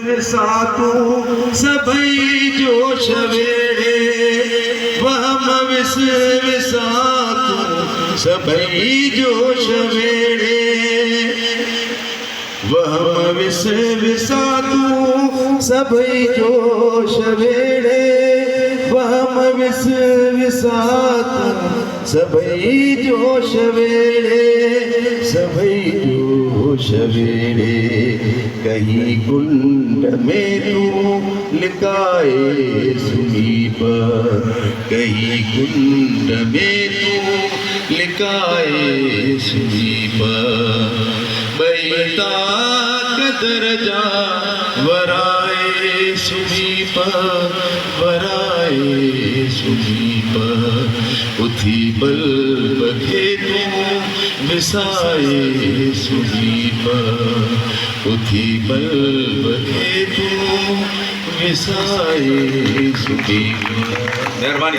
सातू सभई जोश वेड़े वहम विस विसातू सभई जोश वेड़े वहम विस विसातू सभई जोश वेड़े वहम विस विसातू सभई जोश वेड़े सभई जोश वेड़े कहीं कुंड में तू लिकाए सुनी पर कहीं कुंड में तू लिकाए सुनी पर बैता कदर जा वराए सुनी पर वराए सुनी पर उथी बल बखे तू विसाए सुनी पर उथी बल बखे तू विसाए सुनी पर। मेहरबानी।